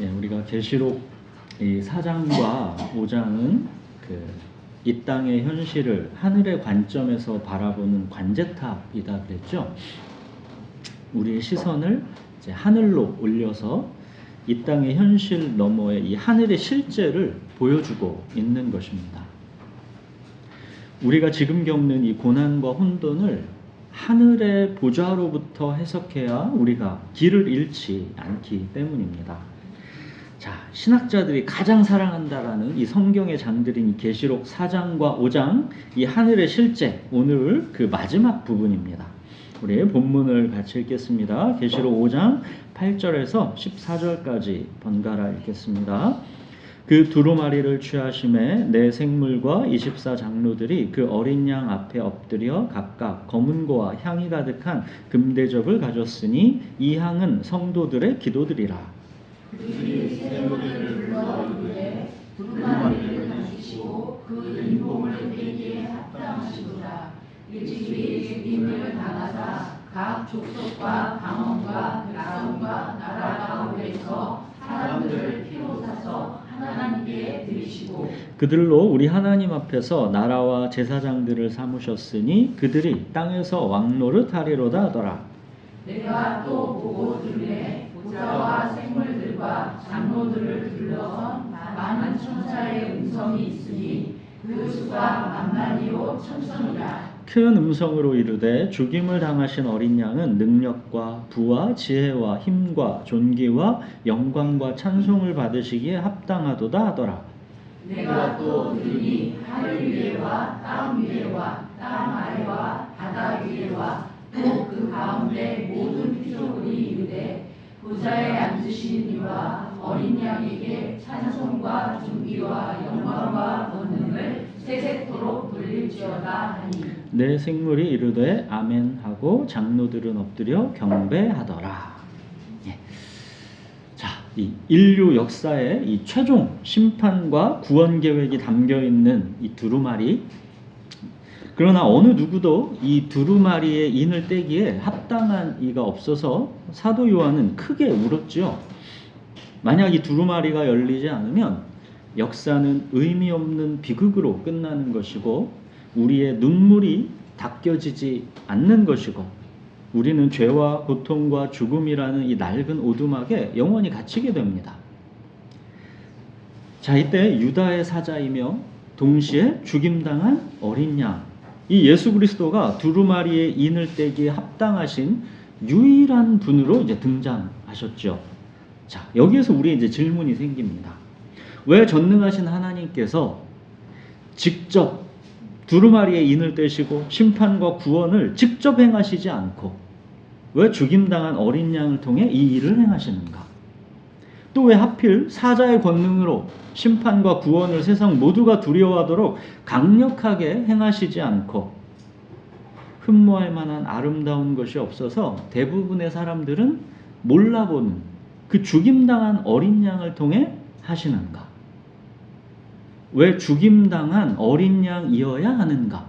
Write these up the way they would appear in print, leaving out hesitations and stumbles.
우리가 계시록 이 4장과 5장은 이 땅의 현실을 하늘의 관점에서 바라보는 관제탑이다 그랬죠. 우리의 시선을 이제 하늘로 올려서 이 땅의 현실 너머의 이 하늘의 실제를 보여주고 있는 것입니다. 우리가 지금 겪는 이 고난과 혼돈을 하늘의 보좌로부터 해석해야 우리가 길을 잃지 않기 때문입니다. 자, 신학자들이 가장 사랑한다라는 이 성경의 장들인 이 계시록 4장과 5장, 이 하늘의 실제, 오늘 그 마지막 부분입니다. 우리 본문을 같이 읽겠습니다. 계시록 5장 8절에서 14절까지 번갈아 읽겠습니다. 그 두루마리를 취하심에 네 생물과 24장로들이 그 어린 양 앞에 엎드려 각각 검은고와 향이 가득한 금대접을 가졌으니 이 향은 성도들의 기도들이라. 그들이 세 노래를 불러 이르되 두루마리를 가지시고 그 인봉을 빼기에 합당하시도다. 일찍이 죽임을 당하사 각 족속과 방언과 백성과 나라 가운데서 사람들을 피로 사서 하나님께 드리시고 그들로 우리 하나님 앞에서 나라와 제사장들을 삼으셨으니 그들이 땅에서 왕노릇 하리로다 하더라. 내가 또 보고 들으되 보좌와 생물들과 장로들을 둘러선 많은 천사의 음성이 있으니 그 수가 만만이요 천천이라. 큰 음성으로 이르되 죽임을 당하신 어린 양은 능력과 부와 지혜와 힘과 존귀와 영광과 찬송을 받으시기에 합당하도다 하더라. 내가 또 들으니 하늘 위에와 땅 위에와 땅 아래와 바다 위에와 또 그 가운데 모든 피조물이 이르되 보좌에 앉으신 이와 어린 양에게 찬송과 존귀와 영광과 권능을 세세토록 돌릴지어다 하니 네 생물이 이르되 아멘 하고 장로들은 엎드려 경배하더라. 자, 이 인류 역사의 이 최종 심판과 구원 계획이 담겨 있는 이 두루마리. 그러나 어느 누구도 이 두루마리의 인을 떼기에 합당한 이가 없어서 사도 요한은 크게 울었죠. 만약 이 두루마리가 열리지 않으면 역사는 의미 없는 비극으로 끝나는 것이고 우리의 눈물이 닦여지지 않는 것이고 우리는 죄와 고통과 죽음이라는 이 낡은 오두막에 영원히 갇히게 됩니다. 자, 이때 유다의 사자이며 동시에 죽임당한 어린 양, 이 예수 그리스도가 두루마리의 인을 떼기에 합당하신 유일한 분으로 이제 등장하셨죠. 자, 여기에서 우리 이제 질문이 생깁니다. 왜 전능하신 하나님께서 직접 두루마리의 인을 떼시고 심판과 구원을 직접 행하시지 않고 왜 죽임당한 어린 양을 통해 이 일을 행하시는가? 또 왜 하필 사자의 권능으로 심판과 구원을 세상 모두가 두려워하도록 강력하게 행하시지 않고 흠모할 만한 아름다운 것이 없어서 대부분의 사람들은 몰라보는 그 죽임당한 어린 양을 통해 하시는가? 왜 죽임당한 어린 양이어야 하는가?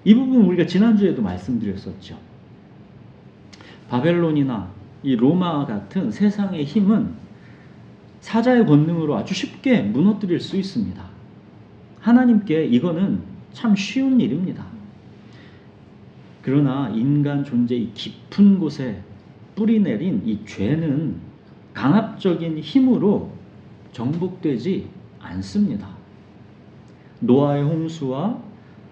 이 부분 우리가 지난주에도 말씀드렸었죠. 바벨론이나 이 로마 같은 세상의 힘은 사자의 권능으로 아주 쉽게 무너뜨릴 수 있습니다. 하나님께 이거는 참 쉬운 일입니다. 그러나 인간 존재의 깊은 곳에 뿌리내린 이 죄는 강압적인 힘으로 정복되지 않습니다. 노아의 홍수와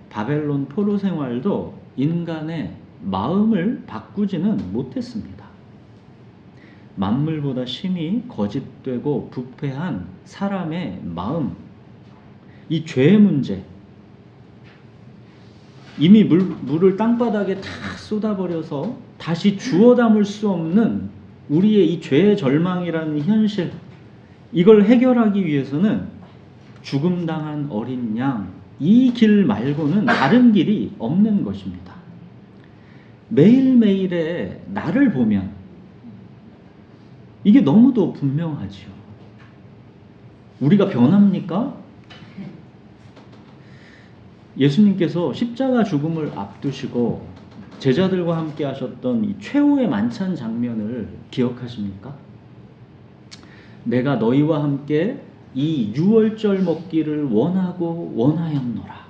바벨론 포로 생활도 인간의 마음을 바꾸지는 못했습니다. 만물보다 심히 거짓되고 부패한 사람의 마음, 이 죄의 문제, 이미 물을 땅바닥에 다 쏟아버려서 다시 주워 담을 수 없는 우리의 이 죄의 절망이라는 현실, 이걸 해결하기 위해서는 죽음당한 어린 양, 이 길 말고는 다른 길이 없는 것입니다. 매일매일의 나를 보면 이게 너무도 분명하지요. 우리가 변합니까? 예수님께서 십자가 죽음을 앞두시고 제자들과 함께 하셨던 이 최후의 만찬 장면을 기억하십니까? 내가 너희와 함께 이 유월절 먹기를 원하고 원하였노라.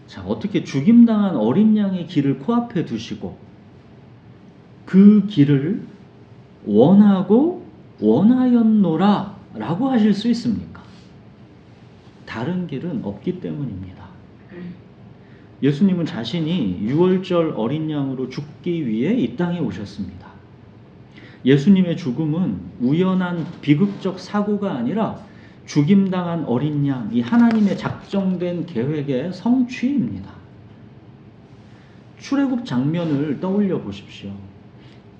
자, 어떻게 죽임당한 어린 양의 길을 코앞에 두시고 그 길을 원하고 원하였노라 라고 하실 수 있습니까? 다른 길은 없기 때문입니다. 예수님은 자신이 유월절 어린 양으로 죽기 위해 이 땅에 오셨습니다. 예수님의 죽음은 우연한 비극적 사고가 아니라 죽임당한 어린 양, 이 하나님의 작정된 계획의 성취입니다. 출애굽 장면을 떠올려 보십시오.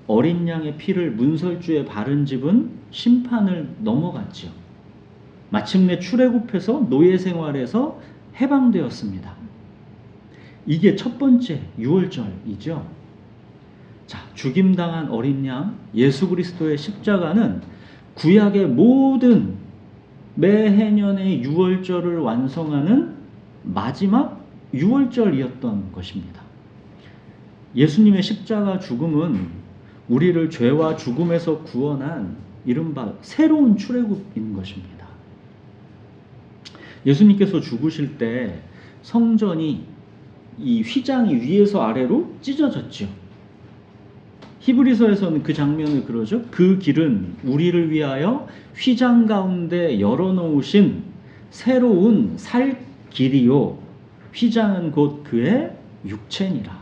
어린 양의 피를 문설주에 바른 집은 심판을 넘어갔지요. 마침내 출애굽해서 노예 생활에서 해방되었습니다. 이게 첫 번째 유월절이죠. 자, 죽임당한 어린 양 예수 그리스도의 십자가는 구약의 모든 매해년의 유월절을 완성하는 마지막 유월절이었던 것입니다. 예수님의 십자가 죽음은 우리를 죄와 죽음에서 구원한 이른바 새로운 출애굽인 것입니다. 예수님께서 죽으실 때 성전이 이 휘장이 위에서 아래로 찢어졌죠. 히브리서에서는 그 장면을 그러죠. 그 길은 우리를 위하여 휘장 가운데 열어놓으신 새로운 살 길이요. 휘장은 곧 그의 육체니라.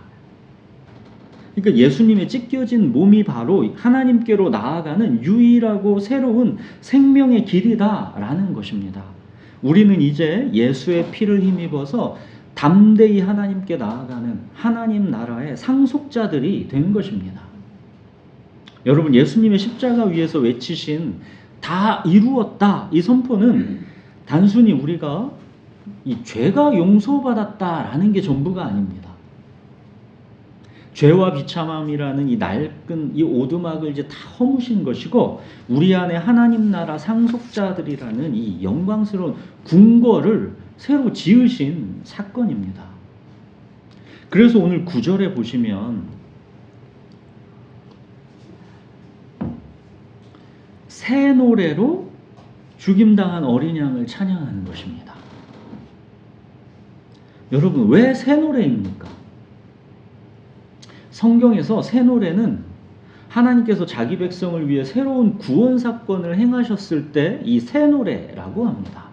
그러니까 예수님의 찢겨진 몸이 바로 하나님께로 나아가는 유일하고 새로운 생명의 길이다라는 것입니다. 우리는 이제 예수의 피를 힘입어서 담대히 하나님께 나아가는 하나님 나라의 상속자들이 된 것입니다. 여러분, 예수님의 십자가 위에서 외치신 다 이루었다 이 선포는 단순히 우리가 이 죄가 용서받았다라는 게 전부가 아닙니다. 죄와 비참함이라는 이 낡은 이 오두막을 이제 다 허무신 것이고 우리 안에 하나님 나라 상속자들이라는 이 영광스러운 궁궐을 새로 지으신 사건입니다. 그래서 오늘 9절에 보시면 새 노래로 죽임당한 어린 양을 찬양하는 것입니다. 여러분, 왜 새 노래입니까? 성경에서 새 노래는 하나님께서 자기 백성을 위해 새로운 구원 사건을 행하셨을 때 이 새 노래라고 합니다.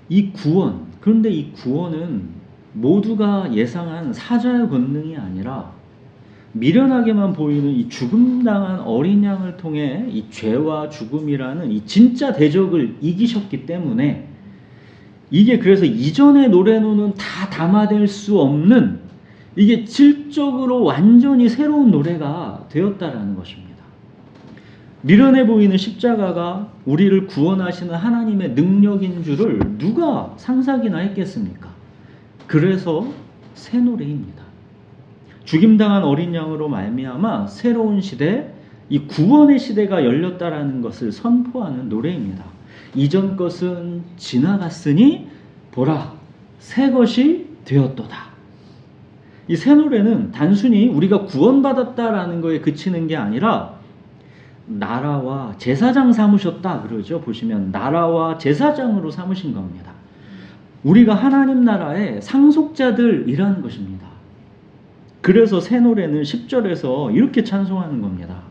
이 구원, 그런데 이 구원은 모두가 예상한 사자의 권능이 아니라 미련하게만 보이는 이 죽음당한 어린 양을 통해 이 죄와 죽음이라는 이 진짜 대적을 이기셨기 때문에 이게 그래서 이전의 노래로는 다 담아낼 수 없는 이게 질적으로 완전히 새로운 노래가 되었다라는 것입니다. 미련해 보이는 십자가가 우리를 구원하시는 하나님의 능력인 줄을 누가 상상이나 했겠습니까? 그래서 새 노래입니다. 죽임당한 어린 양으로 말미암아 새로운 시대, 이 구원의 시대가 열렸다라는 것을 선포하는 노래입니다. 이전 것은 지나갔으니 보라, 새 것이 되었도다. 이 새 노래는 단순히 우리가 구원받았다라는 거에 그치는 게 아니라 나라와 제사장 삼으셨다 그러죠. 보시면 나라와 제사장으로 삼으신 겁니다. 우리가 하나님 나라의 상속자들이라는 것입니다. 그래서 새 노래는 10절에서 이렇게 찬송하는 겁니다.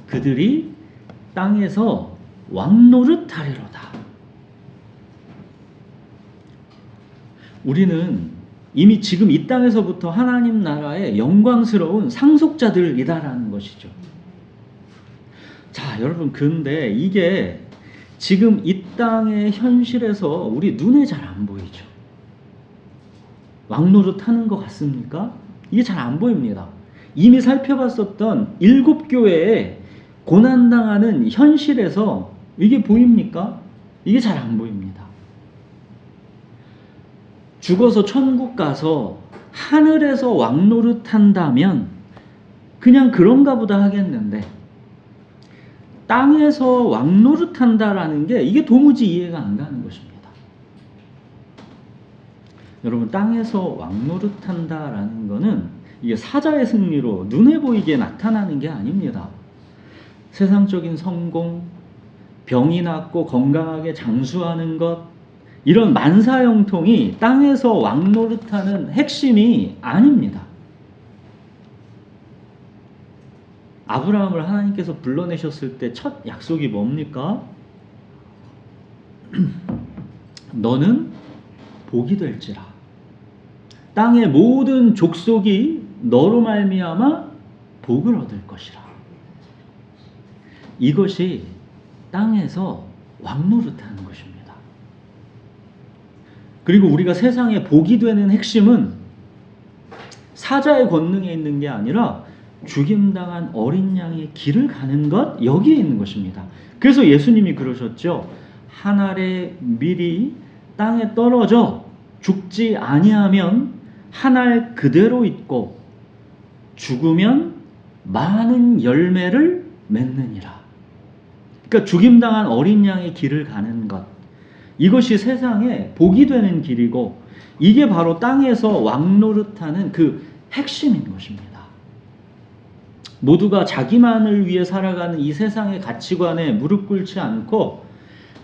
그들이 땅에서 왕노릇 하리로다. 우리는 이미 지금 이 땅에서부터 하나님 나라의 영광스러운 상속자들이다라는 것이죠. 자, 여러분, 근데 이게 지금 이 땅의 현실에서 우리 눈에 잘 안 보이죠. 왕노릇 하는 것 같습니까? 이게 잘 안 보입니다. 이미 살펴봤었던 7교회에 고난당하는 현실에서 이게 보입니까? 이게 잘 안 보입니다. 죽어서 천국 가서 하늘에서 왕노릇 한다면 그냥 그런가 보다 하겠는데 땅에서 왕노릇 한다라는 게 이게 도무지 이해가 안 가는 것입니다. 여러분, 땅에서 왕노릇 한다라는 거는 이게 사자의 승리로 눈에 보이게 나타나는 게 아닙니다. 세상적인 성공, 병이 낫고 건강하게 장수하는 것, 이런 만사형통이 땅에서 왕노릇하는 핵심이 아닙니다. 아브라함을 하나님께서 불러내셨을 때 첫 약속이 뭡니까? 너는 복이 될지라. 땅의 모든 족속이 너로 말미암아 복을 얻을 것이라. 이것이 땅에서 왕노릇하는 것입니다. 그리고 우리가 세상에 복이 되는 핵심은 사자의 권능에 있는 게 아니라 죽임당한 어린 양의 길을 가는 것, 여기에 있는 것입니다. 그래서 예수님이 그러셨죠. 한 알의 밀이 땅에 떨어져 죽지 아니하면 한 알 그대로 있고 죽으면 많은 열매를 맺느니라. 그러니까 죽임당한 어린 양의 길을 가는 것, 이것이 세상에 복이 되는 길이고, 이게 바로 땅에서 왕노릇하는 그 핵심인 것입니다. 모두가 자기만을 위해 살아가는 이 세상의 가치관에 무릎 꿇지 않고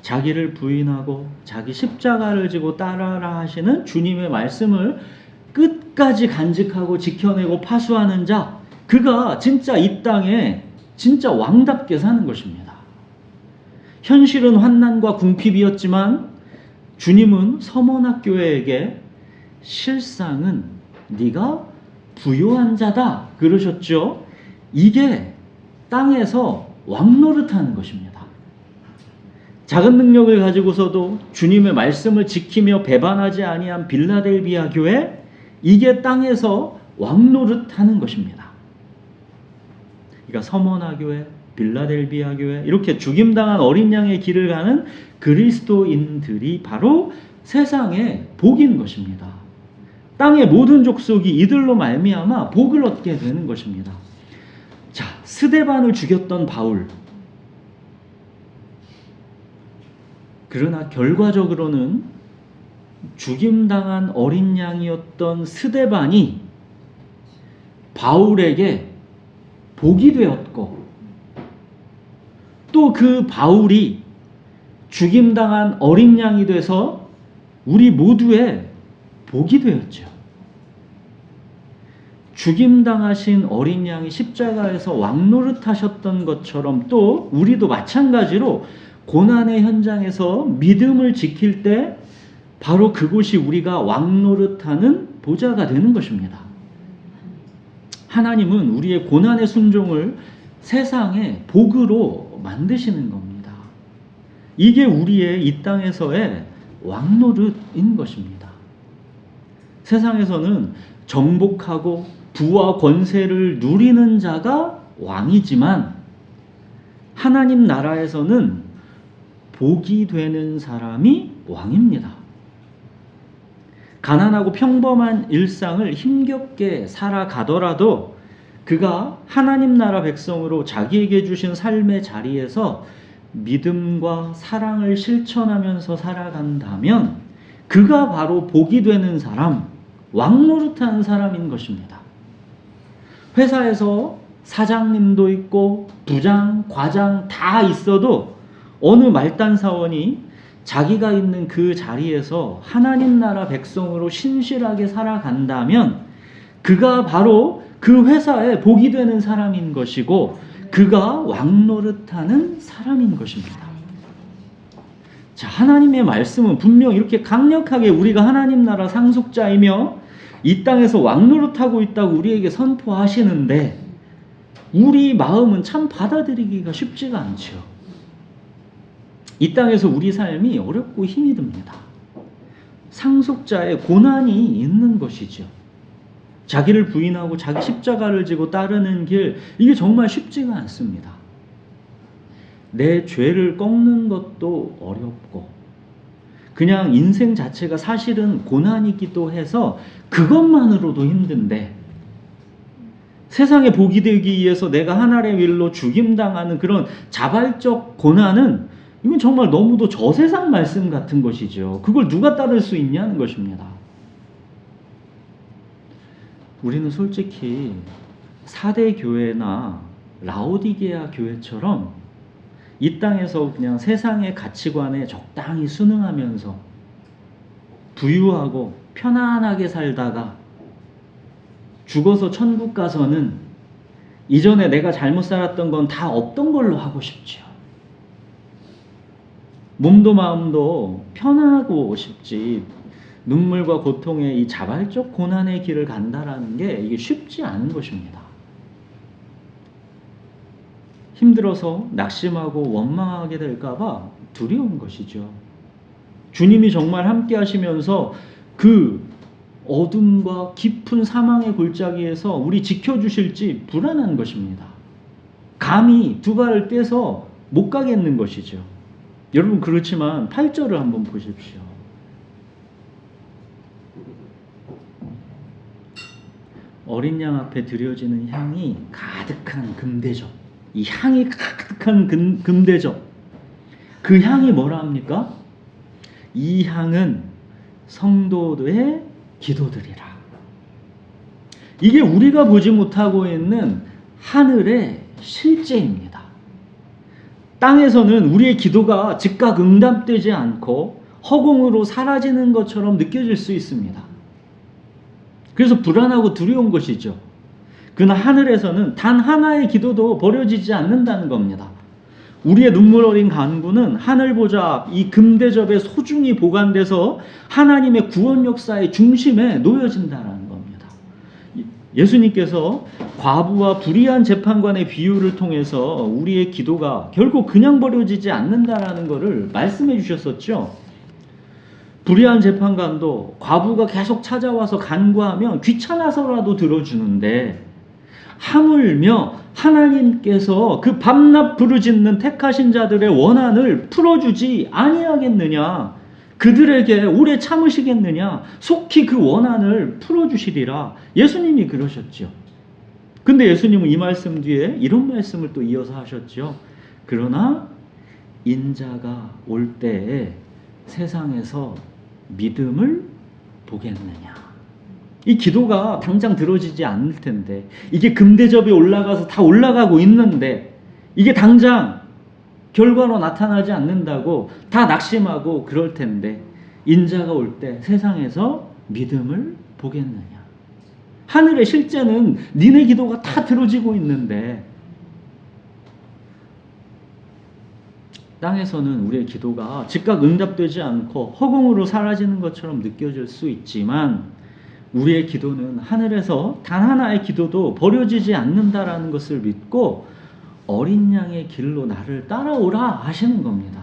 자기를 부인하고 자기 십자가를 지고 따라라 하시는 주님의 말씀을 끝까지 간직하고 지켜내고 파수하는 자, 그가 진짜 이 땅에 진짜 왕답게 사는 것입니다. 현실은 환난과 궁핍이었지만 주님은 서머나교회에게 실상은 네가 부요한 자다 그러셨죠. 이게 땅에서 왕노릇하는 것입니다. 작은 능력을 가지고서도 주님의 말씀을 지키며 배반하지 아니한 빌라델비아 교회, 이게 땅에서 왕노릇하는 것입니다. 그러니까 서머나 교회, 빌라델비아 교회, 이렇게 죽임당한 어린 양의 길을 가는 그리스도인들이 바로 세상의 복인 것입니다. 땅의 모든 족속이 이들로 말미암아 복을 얻게 되는 것입니다. 자, 스데반을 죽였던 바울. 그러나 결과적으로는 죽임당한 어린 양이었던 스데반이 바울에게 복이 되었고, 또 그 바울이 죽임당한 어린 양이 돼서 우리 모두의 복이 되었죠. 죽임당하신 어린 양이 십자가에서 왕노릇하셨던 것처럼 또 우리도 마찬가지로 고난의 현장에서 믿음을 지킬 때 바로 그곳이 우리가 왕노릇하는 보좌가 되는 것입니다. 하나님은 우리의 고난의 순종을 세상의 복으로 만드시는 겁니다. 이게 우리의 이 땅에서의 왕노릇인 것입니다. 세상에서는 정복하고 부와 권세를 누리는 자가 왕이지만 하나님 나라에서는 복이 되는 사람이 왕입니다. 가난하고 평범한 일상을 힘겹게 살아가더라도 그가 하나님 나라 백성으로 자기에게 주신 삶의 자리에서 믿음과 사랑을 실천하면서 살아간다면 그가 바로 복이 되는 사람, 왕노릇하는 사람인 것입니다. 회사에서 사장님도 있고 부장, 과장 다 있어도 어느 말단 사원이 자기가 있는 그 자리에서 하나님 나라 백성으로 신실하게 살아간다면 그가 바로 그 회사에 복이 되는 사람인 것이고 그가 왕노릇하는 사람인 것입니다. 자, 하나님의 말씀은 분명 이렇게 강력하게 우리가 하나님 나라 상속자이며 이 땅에서 왕노릇하고 있다고 우리에게 선포하시는데 우리 마음은 참 받아들이기가 쉽지가 않죠. 이 땅에서 우리 삶이 어렵고 힘이 듭니다. 상속자의 고난이 있는 것이죠. 자기를 부인하고 자기 십자가를 지고 따르는 길, 이게 정말 쉽지가 않습니다. 내 죄를 꺾는 것도 어렵고 그냥 인생 자체가 사실은 고난이기도 해서 그것만으로도 힘든데 세상에 복이 되기 위해서 내가 하나님의 일로 죽임당하는 그런 자발적 고난은 이건 정말 너무도 저세상 말씀 같은 것이죠. 그걸 누가 따를 수 있냐는 것입니다. 우리는 솔직히 사대 교회나 라오디게아 교회처럼 이 땅에서 그냥 세상의 가치관에 적당히 순응하면서 부유하고 편안하게 살다가 죽어서 천국 가서는 이전에 내가 잘못 살았던 건 다 없던 걸로 하고 싶지요. 몸도 마음도 편하고 싶지 눈물과 고통의 이 자발적 고난의 길을 간다라는 게 이게 쉽지 않은 것입니다. 힘들어서 낙심하고 원망하게 될까봐 두려운 것이죠. 주님이 정말 함께 하시면서 그 어둠과 깊은 사망의 골짜기에서 우리 지켜주실지 불안한 것입니다. 감히 두 발을 떼서 못 가겠는 것이죠. 여러분 그렇지만 8절을 한번 보십시오. 어린 양 앞에 드려지는 향이 가득한 금대접. 이 향이 가득한 금대접. 그 향이 뭐라 합니까? 이 향은 성도들의 기도들이라. 이게 우리가 보지 못하고 있는 하늘의 실제입니다. 땅에서는 우리의 기도가 즉각 응답되지 않고 허공으로 사라지는 것처럼 느껴질 수 있습니다. 그래서 불안하고 두려운 것이죠. 그러나 하늘에서는 단 하나의 기도도 버려지지 않는다는 겁니다. 우리의 눈물 어린 간구는 하늘 보좌 앞 이 금대접에 소중히 보관돼서 하나님의 구원 역사의 중심에 놓여진다는 겁니다. 예수님께서 과부와 불의한 재판관의 비유를 통해서 우리의 기도가 결국 그냥 버려지지 않는다라는 것을 말씀해 주셨었죠. 불의한 재판관도 과부가 계속 찾아와서 간구하면 귀찮아서라도 들어주는데 하물며 하나님께서 그 밤낮 부르짖는 택하신 자들의 원한을 풀어주지 아니하겠느냐, 그들에게 오래 참으시겠느냐, 속히 그 원한을 풀어주시리라. 예수님이 그러셨죠. 근데 예수님은 이 말씀 뒤에 이런 말씀을 또 이어서 하셨죠. 그러나 인자가 올 때에 세상에서 믿음을 보겠느냐. 이 기도가 당장 들어지지 않을 텐데, 이게 금대접에 올라가서 다 올라가고 있는데 이게 당장 결과로 나타나지 않는다고 다 낙심하고 그럴 텐데, 인자가 올 때 세상에서 믿음을 보겠느냐. 하늘의 실제는 니네 기도가 다 들어지고 있는데 땅에서는 우리의 기도가 즉각 응답되지 않고 허공으로 사라지는 것처럼 느껴질 수 있지만 우리의 기도는 하늘에서 단 하나의 기도도 버려지지 않는다라는 것을 믿고 어린 양의 길로 나를 따라오라 하시는 겁니다.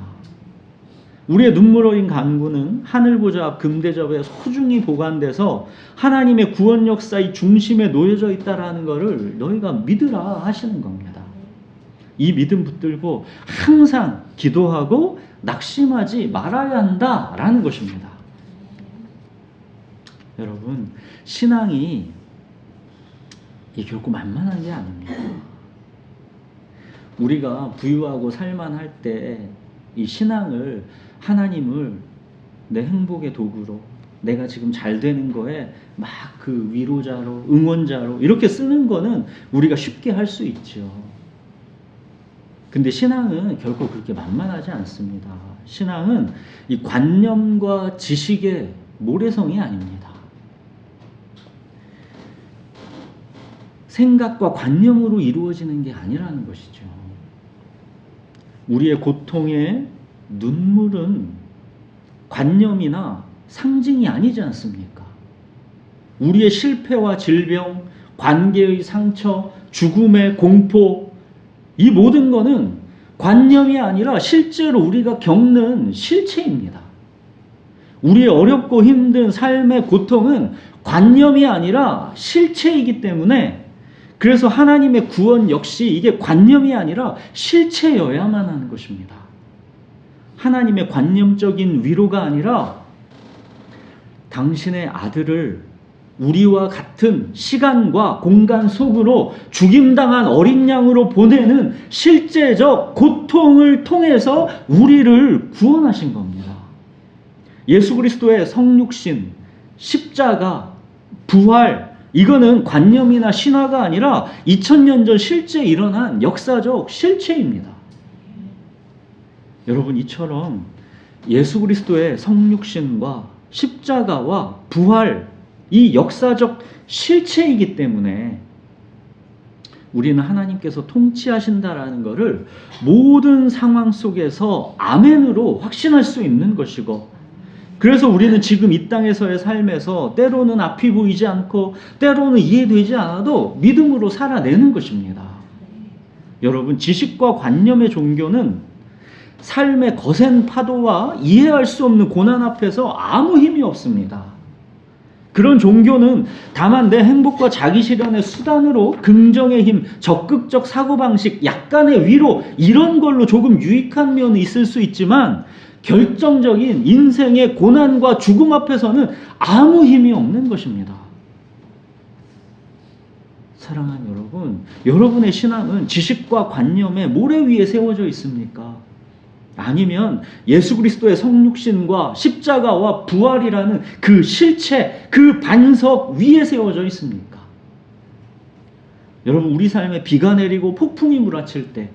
우리의 눈물 어린 간구는 하늘 보좌 앞 금대접에 소중히 보관돼서 하나님의 구원 역사의 중심에 놓여져 있다라는 것을 너희가 믿으라 하시는 겁니다. 이 믿음 붙들고 항상 기도하고 낙심하지 말아야 한다라는 것입니다. 여러분, 신앙이 결코 만만한 게 아닙니다. 우리가 부유하고 살만할 때 이 신앙을, 하나님을 내 행복의 도구로, 내가 지금 잘 되는 거에 막 그 위로자로, 응원자로 이렇게 쓰는 거는 우리가 쉽게 할 수 있죠. 근데 신앙은 결코 그렇게 만만하지 않습니다. 신앙은 이 관념과 지식의 모래성이 아닙니다. 생각과 관념으로 이루어지는 게 아니라는 것이죠. 우리의 고통의 눈물은 관념이나 상징이 아니지 않습니까? 우리의 실패와 질병, 관계의 상처, 죽음의 공포, 이 모든 것은 관념이 아니라 실제로 우리가 겪는 실체입니다. 우리의 어렵고 힘든 삶의 고통은 관념이 아니라 실체이기 때문에, 그래서 하나님의 구원 역시 이게 관념이 아니라 실체여야만 하는 것입니다. 하나님의 관념적인 위로가 아니라 당신의 아들을 우리와 같은 시간과 공간 속으로 죽임당한 어린 양으로 보내는 실제적 고통을 통해서 우리를 구원하신 겁니다. 예수 그리스도의 성육신, 십자가, 부활, 이거는 관념이나 신화가 아니라 2000년 전 실제 일어난 역사적 실체입니다. 여러분, 이처럼 예수 그리스도의 성육신과 십자가와 부활, 이 역사적 실체이기 때문에 우리는 하나님께서 통치하신다라는 것을 모든 상황 속에서 아멘으로 확신할 수 있는 것이고, 그래서 우리는 지금 이 땅에서의 삶에서 때로는 앞이 보이지 않고 때로는 이해되지 않아도 믿음으로 살아내는 것입니다. 여러분, 지식과 관념의 종교는 삶의 거센 파도와 이해할 수 없는 고난 앞에서 아무 힘이 없습니다. 그런 종교는 다만 내 행복과 자기 실현의 수단으로 긍정의 힘, 적극적 사고방식, 약간의 위로, 이런 걸로 조금 유익한 면이 있을 수 있지만 결정적인 인생의 고난과 죽음 앞에서는 아무 힘이 없는 것입니다. 사랑하는 여러분, 여러분의 신앙은 지식과 관념의 모래 위에 세워져 있습니까? 아니면 예수 그리스도의 성육신과 십자가와 부활이라는 그 실체, 그 반석 위에 세워져 있습니까? 여러분, 우리 삶에 비가 내리고 폭풍이 몰아칠 때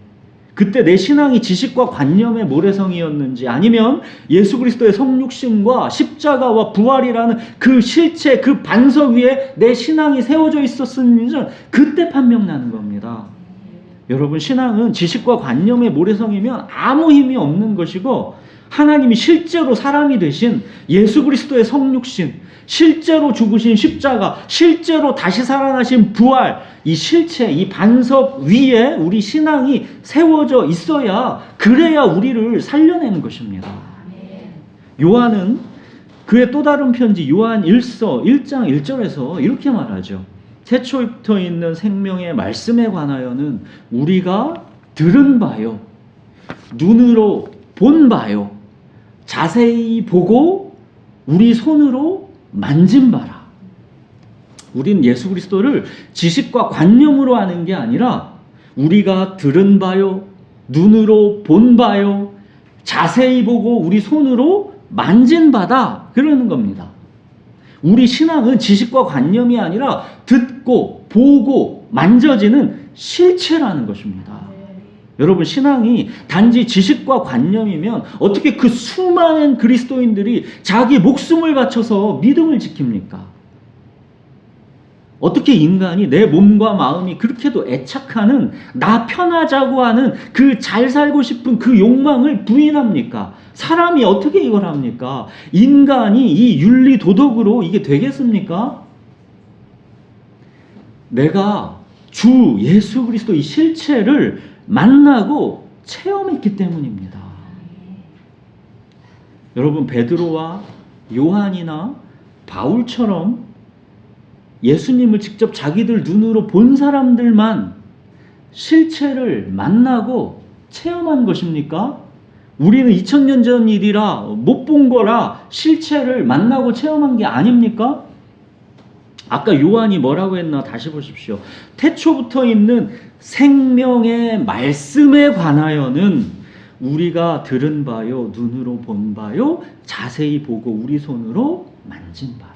그때 내 신앙이 지식과 관념의 모래성이었는지, 아니면 예수 그리스도의 성육신과 십자가와 부활이라는 그 실체, 그 반석 위에 내 신앙이 세워져 있었는지는 그때 판명나는 겁니다. 여러분, 신앙은 지식과 관념의 모래성이면 아무 힘이 없는 것이고, 하나님이 실제로 사람이 되신 예수 그리스도의 성육신, 실제로 죽으신 십자가, 실제로 다시 살아나신 부활, 이 실체, 이 반석 위에 우리 신앙이 세워져 있어야, 그래야 우리를 살려내는 것입니다. 요한은 그의 또 다른 편지 요한 1서 1장 1절에서 이렇게 말하죠. 태초부터 있는 생명의 말씀에 관하여는 우리가 들은 바요, 눈으로 본 바요, 자세히 보고 우리 손으로 만진 바라. 우리는 예수 그리스도를 지식과 관념으로 아는 게 아니라 우리가 들은 바요, 눈으로 본 바요, 자세히 보고 우리 손으로 만진 바다, 그러는 겁니다. 우리 신앙은 지식과 관념이 아니라 듣고 보고 만져지는 실체라는 것입니다. 여러분, 신앙이 단지 지식과 관념이면 어떻게 그 수많은 그리스도인들이 자기 목숨을 바쳐서 믿음을 지킵니까? 어떻게 인간이 내 몸과 마음이 그렇게도 애착하는, 나 편하자고 하는 그 잘 살고 싶은 그 욕망을 부인합니까? 사람이 어떻게 이걸 합니까? 인간이 이 윤리 도덕으로 이게 되겠습니까? 내가 주 예수 그리스도 이 실체를 만나고 체험했기 때문입니다. 여러분, 베드로와 요한이나 바울처럼 예수님을 직접 자기들 눈으로 본 사람들만 실체를 만나고 체험한 것입니까? 우리는 2000년 전 일이라 못 본 거라 실체를 만나고 체험한 게 아닙니까? 아까 요한이 뭐라고 했나 다시 보십시오. 태초부터 있는 생명의 말씀에 관하여는 우리가 들은 바요, 눈으로 본 바요, 자세히 보고 우리 손으로 만진 바라.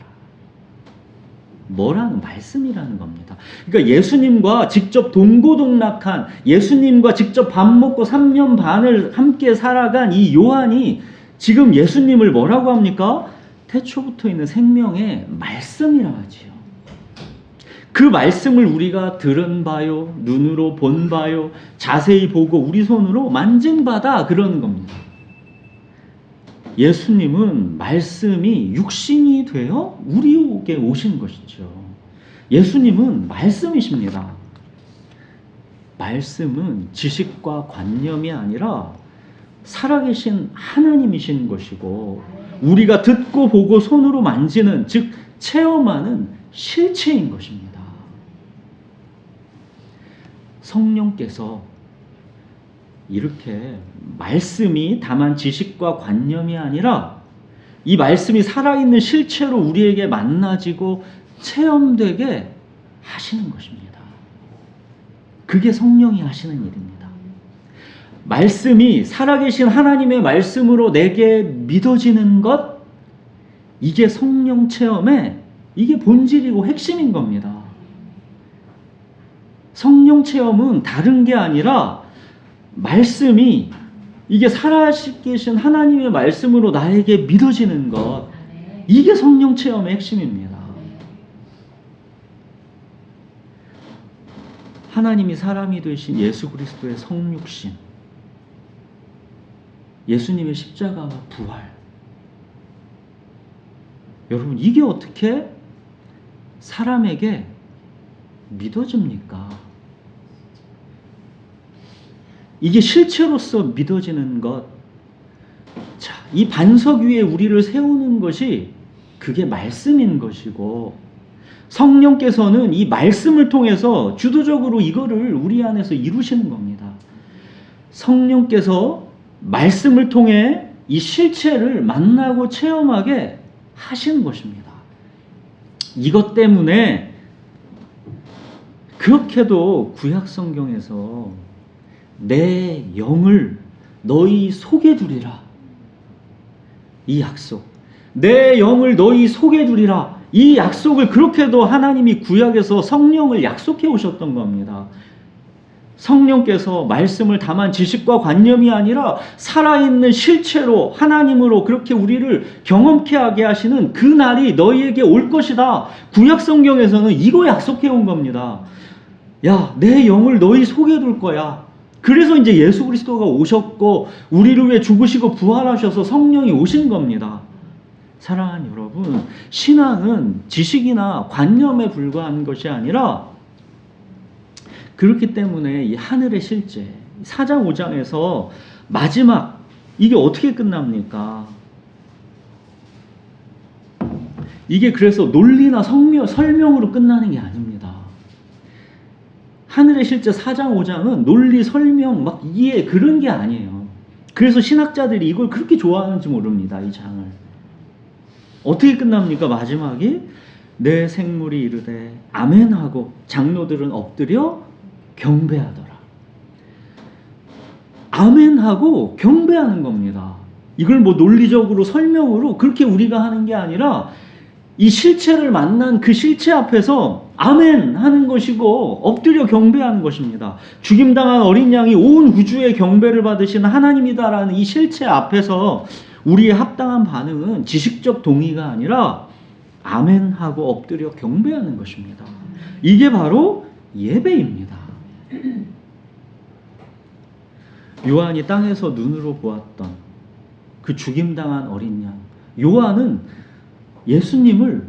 뭐라는 말씀이라는 겁니다. 그러니까 예수님과 직접 동고동락한, 예수님과 직접 밥 먹고 3년 반을 함께 살아간 이 요한이 지금 예수님을 뭐라고 합니까? 태초부터 있는 생명의 말씀이라 하지요. 그 말씀을 우리가 들은 바요, 눈으로 본 바요, 자세히 보고 우리 손으로 만진 바다, 그러는 겁니다. 예수님은 말씀이 육신이 되어 우리에게 오신 것이죠. 예수님은 말씀이십니다. 말씀은 지식과 관념이 아니라 살아계신 하나님이신 것이고, 우리가 듣고 보고 손으로 만지는, 즉 체험하는 실체인 것입니다. 성령께서 이렇게 말씀이 다만 지식과 관념이 아니라 이 말씀이 살아있는 실체로 우리에게 만나지고 체험되게 하시는 것입니다. 그게 성령이 하시는 일입니다. 말씀이 살아계신 하나님의 말씀으로 내게 믿어지는 것, 이게 성령 체험의 이게 본질이고 핵심인 겁니다. 성령 체험은 다른 게 아니라 말씀이 이게 살아계신 하나님의 말씀으로 나에게 믿어지는 것, 이게 성령 체험의 핵심입니다. 하나님이 사람이 되신 예수 그리스도의 성육신, 예수님의 십자가와 부활, 여러분 이게 어떻게 사람에게 믿어집니까? 이게 실체로서 믿어지는 것. 자, 이 반석 위에 우리를 세우는 것이 그게 말씀인 것이고, 성령께서는 이 말씀을 통해서 주도적으로 이거를 우리 안에서 이루시는 겁니다. 성령께서 말씀을 통해 이 실체를 만나고 체험하게 하시는 것입니다. 이것 때문에 그렇게도 구약 성경에서 내 영을 너희 속에 두리라, 이 약속, 내 영을 너희 속에 두리라, 이 약속을 그렇게도 하나님이 구약에서 성령을 약속해 오셨던 겁니다. 성령께서 말씀을 다만 지식과 관념이 아니라 살아있는 실체로 하나님으로 그렇게 우리를 경험케 하게 하시는 그 날이 너희에게 올 것이다. 구약 성경에서는 이거 약속해 온 겁니다. 야, 내 영을 너희 속에 둘 거야. 그래서 이제 예수 그리스도가 오셨고 우리를 위해 죽으시고 부활하셔서 성령이 오신 겁니다. 사랑하는 여러분, 신앙은 지식이나 관념에 불과한 것이 아니라, 그렇기 때문에 이 하늘의 실제, 4장 5장에서 마지막, 이게 어떻게 끝납니까? 이게 그래서 논리나 설명으로 끝나는 게 아닙니다. 하늘의 실제 4장 5장은 논리, 설명, 막 이해, 그런 게 아니에요. 그래서 신학자들이 이걸 그렇게 좋아하는지 모릅니다, 이 장을. 어떻게 끝납니까? 마지막이 내 생물이 이르되 아멘하고 장로들은 엎드려 경배하더라. 아멘하고 경배하는 겁니다. 이걸 뭐 논리적으로 설명으로 그렇게 우리가 하는 게 아니라 이 실체를 만난 그 실체 앞에서 아멘 하는 것이고 엎드려 경배하는 것입니다. 죽임당한 어린 양이 온 우주의 경배를 받으시는 하나님이다라는 이 실체 앞에서 우리의 합당한 반응은 지식적 동의가 아니라 아멘하고 엎드려 경배하는 것입니다. 이게 바로 예배입니다. 요한이 땅에서 눈으로 보았던 그 죽임당한 어린 양, 요한은 예수님을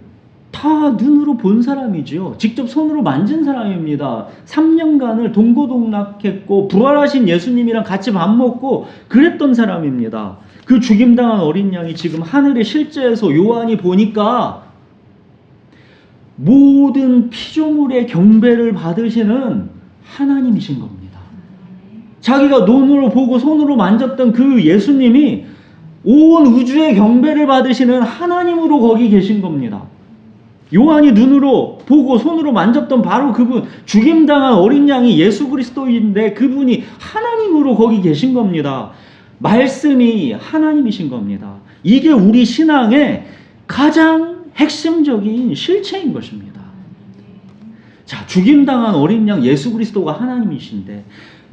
다 눈으로 본 사람이지요. 직접 손으로 만진 사람입니다. 3년간을 동고동락했고 부활하신 예수님이랑 같이 밥 먹고 그랬던 사람입니다. 그 죽임당한 어린 양이 지금 하늘의 실제에서 요한이 보니까 모든 피조물의 경배를 받으시는 하나님이신 겁니다. 자기가 눈으로 보고 손으로 만졌던 그 예수님이 온 우주의 경배를 받으시는 하나님으로 거기 계신 겁니다. 요한이 눈으로 보고 손으로 만졌던 바로 그분, 죽임당한 어린 양이 예수 그리스도인데 그분이 하나님으로 거기 계신 겁니다. 말씀이 하나님이신 겁니다. 이게 우리 신앙의 가장 핵심적인 실체인 것입니다. 자, 죽임당한 어린 양 예수 그리스도가 하나님이신데,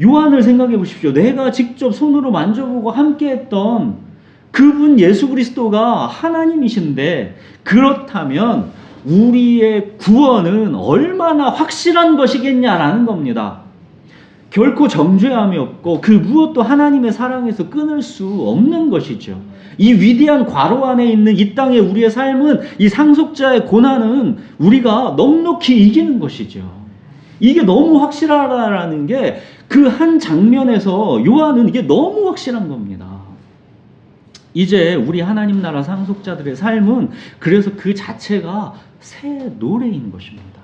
요한을 생각해 보십시오. 내가 직접 손으로 만져보고 함께했던 그분 예수 그리스도가 하나님이신데, 그렇다면 우리의 구원은 얼마나 확실한 것이겠냐라는 겁니다. 결코 정죄함이 없고 그 무엇도 하나님의 사랑에서 끊을 수 없는 것이죠. 이 위대한 괄호 안에 있는 이 땅의 우리의 삶은, 이 상속자의 고난은 우리가 넉넉히 이기는 것이죠. 이게 너무 확실하다라는 게 그 한 장면에서 요한은 이게 너무 확실한 겁니다. 이제 우리 하나님 나라 상속자들의 삶은 그래서 그 자체가 새 노래인 것입니다.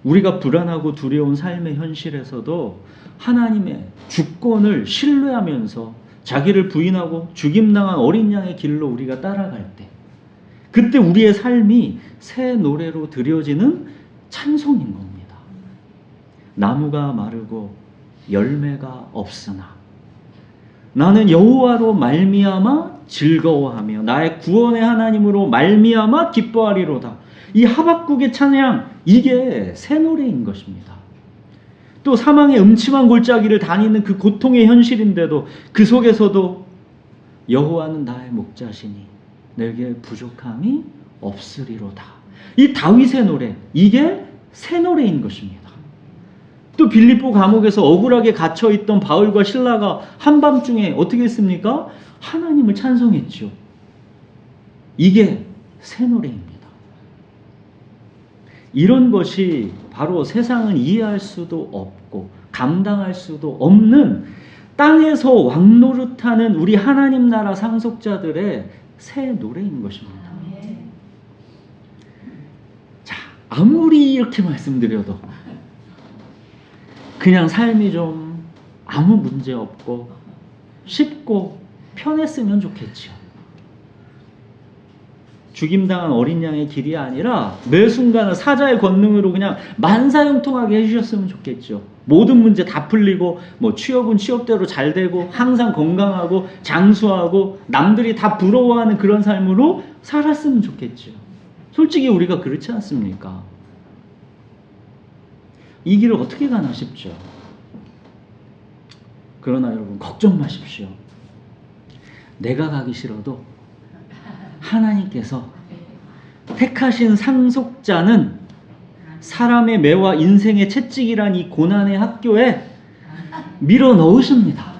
우리가 불안하고 두려운 삶의 현실에서도 하나님의 주권을 신뢰하면서 자기를 부인하고 죽임당한 어린 양의 길로 우리가 따라갈 때, 그때 우리의 삶이 새 노래로 드려지는 찬송인 겁니다. 나무가 마르고 열매가 없으나 나는 여호와로 말미암아 즐거워하며 나의 구원의 하나님으로 말미암아 기뻐하리로다. 이 하박국의 찬양, 이게 새 노래인 것입니다. 또 사망의 음침한 골짜기를 다니는 그 고통의 현실인데도 그 속에서도 여호와는 나의 목자시니 내게 부족함이 없으리로다. 이 다윗의 노래, 이게 새 노래인 것입니다. 또 빌립보 감옥에서 억울하게 갇혀있던 바울과 실라가 한밤중에 어떻게 했습니까? 하나님을 찬송했죠. 이게 새 노래입니다. 이런 것이 바로 세상은 이해할 수도 없고 감당할 수도 없는 땅에서 왕노릇하는 우리 하나님 나라 상속자들의 새 노래인 것입니다. 자, 아무리 이렇게 말씀드려도 그냥 삶이 좀 아무 문제 없고 쉽고 편했으면 좋겠죠. 죽임당한 어린 양의 길이 아니라 매 순간을 사자의 권능으로 그냥 만사형통하게 해주셨으면 좋겠죠. 모든 문제 다 풀리고 뭐 취업은 취업대로 잘 되고 항상 건강하고 장수하고 남들이 다 부러워하는 그런 삶으로 살았으면 좋겠죠. 솔직히 우리가 그렇지 않습니까? 이 길을 어떻게 가나 싶죠. 그러나 여러분 걱정 마십시오. 내가 가기 싫어도 하나님께서 택하신 상속자는 사람의 매와 인생의 채찍이란 이 고난의 학교에 밀어 넣으십니다.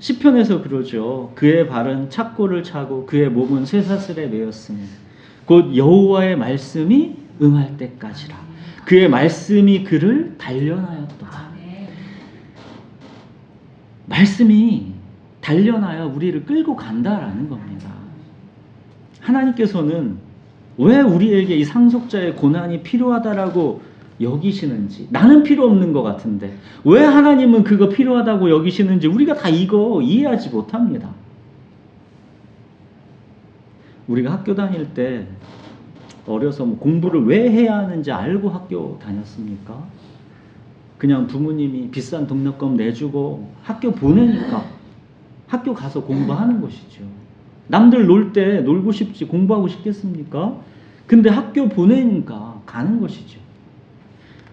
시편에서 그러죠. 그의 발은 착고를 차고 그의 몸은 쇠사슬에 매였으니 곧 여호와의 말씀이 응할 때까지라. 그의 말씀이 그를 단련하였도다. 말씀이 단련하여 우리를 끌고 간다라는 겁니다. 하나님께서는 왜 우리에게 이 상속자의 고난이 필요하다라고 여기시는지, 나는 필요 없는 것 같은데 왜 하나님은 그거 필요하다고 여기시는지 우리가 다 이거 이해하지 못합니다. 우리가 학교 다닐 때 어려서 뭐 공부를 왜 해야 하는지 알고 학교 다녔습니까? 그냥 부모님이 비싼 등록금 내주고 학교 보내니까 학교 가서 공부하는 것이죠. 남들 놀 때 놀고 싶지 공부하고 싶겠습니까? 근데 학교 보내니까 가는 것이죠.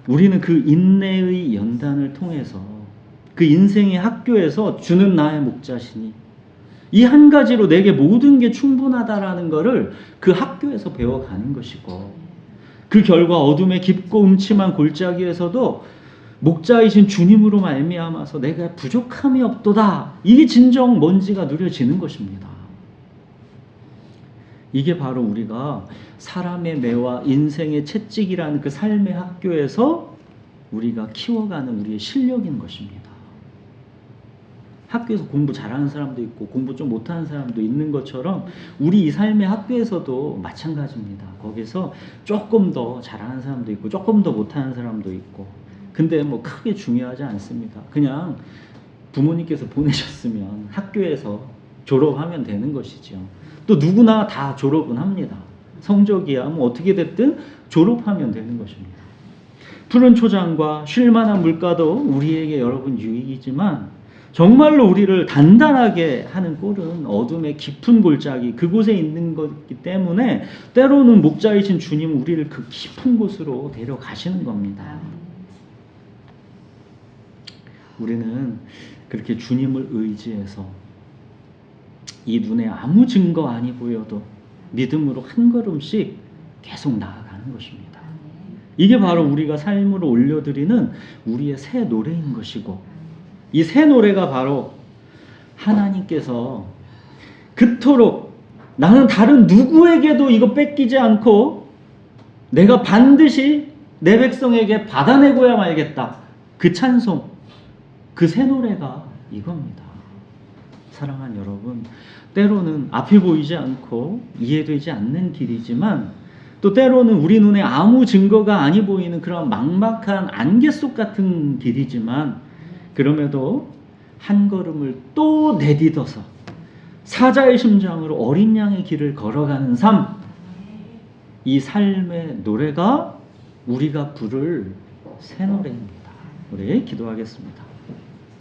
우리는 그 인내의 연단을 통해서 그 인생의 학교에서 주는 나의 목자시니 이 한 가지로 내게 모든 게 충분하다라는 것을 그 학교에서 배워가는 것이고, 그 결과 어둠의 깊고 음침한 골짜기에서도 목자이신 주님으로 말미암아서 내가 부족함이 없도다. 이게 진정 뭔지가 누려지는 것입니다. 이게 바로 우리가 사람의 매와 인생의 채찍이라는 그 삶의 학교에서 우리가 키워가는 우리의 실력인 것입니다. 학교에서 공부 잘하는 사람도 있고 공부 좀 못하는 사람도 있는 것처럼 우리 이 삶의 학교에서도 마찬가지입니다. 거기서 조금 더 잘하는 사람도 있고 조금 더 못하는 사람도 있고, 근데 뭐 크게 중요하지 않습니다. 그냥 부모님께서 보내셨으면 학교에서 졸업하면 되는 것이죠. 또 누구나 다 졸업은 합니다. 성적이야 뭐 어떻게 됐든 졸업하면 되는 것입니다. 푸른 초장과 쉴만한 물가도 우리에게 여러분 유익이지만 정말로 우리를 단단하게 하는 꼴은 어둠의 깊은 골짜기, 그곳에 있는 것이기 때문에 때로는 목자이신 주님은 우리를 그 깊은 곳으로 데려가시는 겁니다. 우리는 그렇게 주님을 의지해서 이 눈에 아무 증거 아니 보여도 믿음으로 한 걸음씩 계속 나아가는 것입니다. 이게 바로 우리가 삶으로 올려드리는 우리의 새 노래인 것이고, 이 새 노래가 바로 하나님께서 그토록 나는 다른 누구에게도 이거 뺏기지 않고 내가 반드시 내 백성에게 받아내고야 말겠다. 그 찬송, 그 새 노래가 이겁니다. 사랑하는 여러분, 때로는 앞이 보이지 않고 이해되지 않는 길이지만 또 때로는 우리 눈에 아무 증거가 아니 보이는 그런 막막한 안개 속 같은 길이지만, 그럼에도 한 걸음을 또 내딛어서 사자의 심장으로 어린 양의 길을 걸어가는 삶, 이 삶의 노래가 우리가 부를 새 노래입니다. 우리 기도하겠습니다.